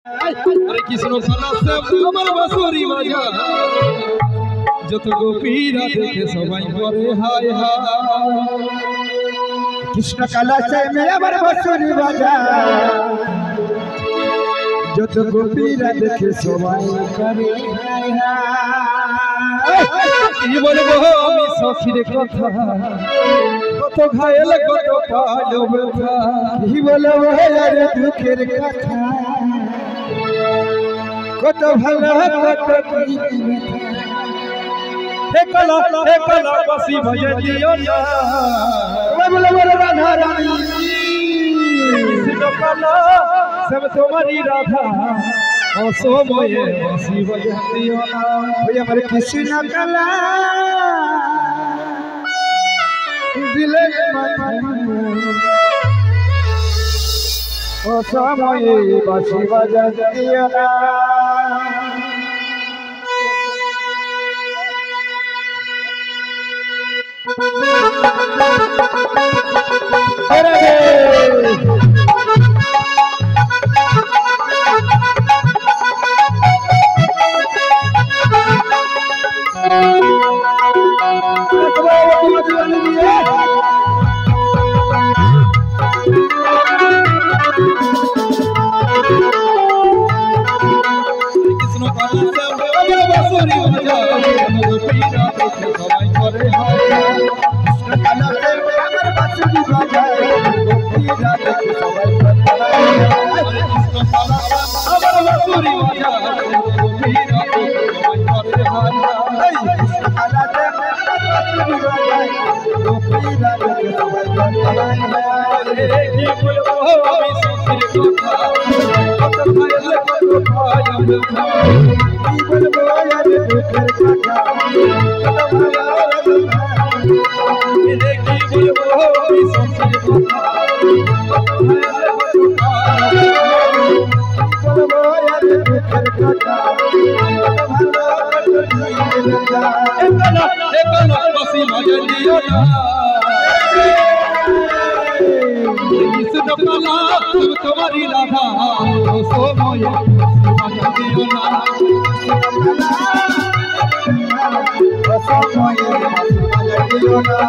हरे कृष्ण साला से আমার বাঁশরি বাজা যত গোপীরা দেখে সবাই করে হায় হায় কৃষ্ণ কালা से मैं আমার বাঁশরি বাজা যত গোপীরা দেখে সবাই করে হায় হায় কি বলবো আমি সখীর কথা কত ঘায়েল কত পালো ব্যথা কি বলবো আরে দুঃখের কথা কত ভালো কত একলা বাসি ভয়ে দিও না বলো বলো রাধা রানী কৃষ্ণ কালা সব তোমারই রাধা অসময়ে বাসি ভয়ে দিও না ওই আমার কৃষ্ণ কালা দিলে অসময়ে বাসি বাজা দিও না तुम्हारी राधा सोमये दियो ना दियो ना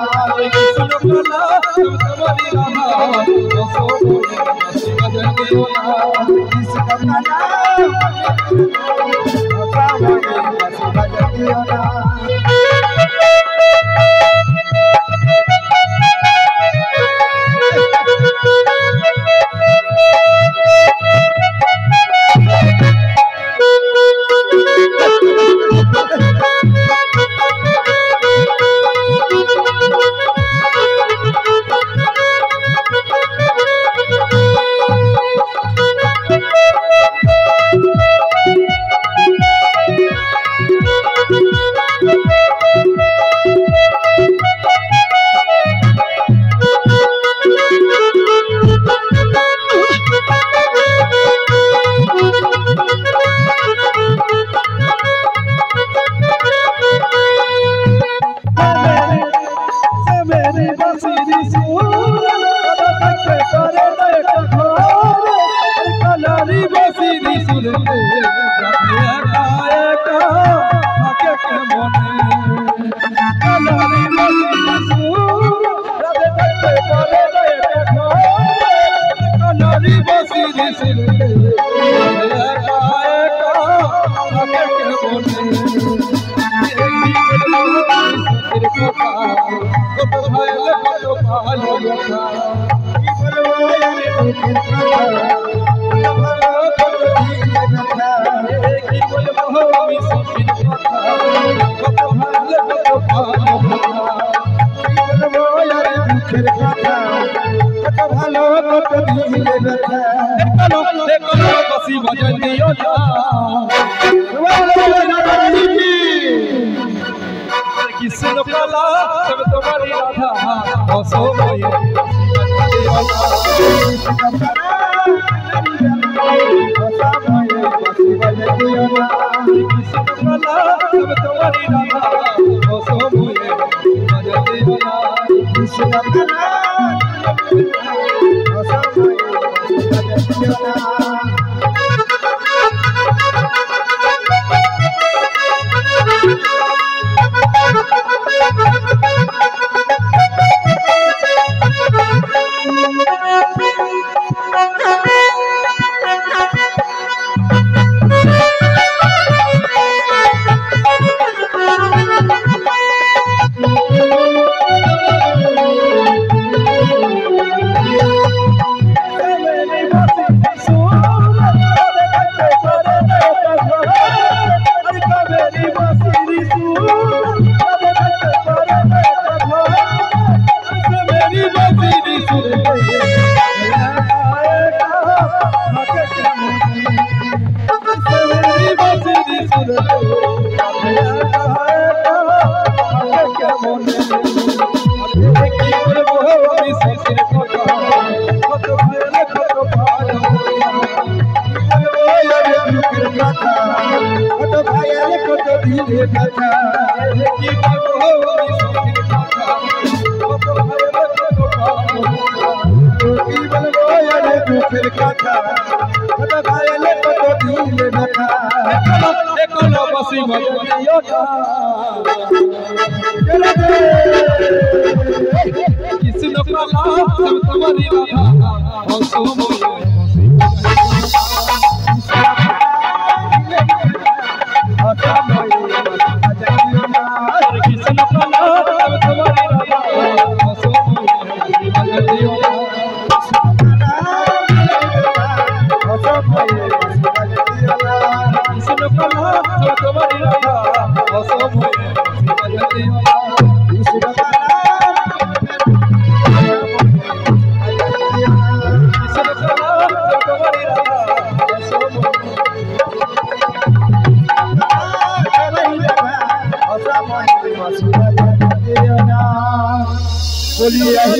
कृष्ण काला तुम्हारी राधा सोमये दियो ना कृष्ण काला सोमये दियो ना कृष्ण काला सब तुम्हारी राधा सोमये बोलिए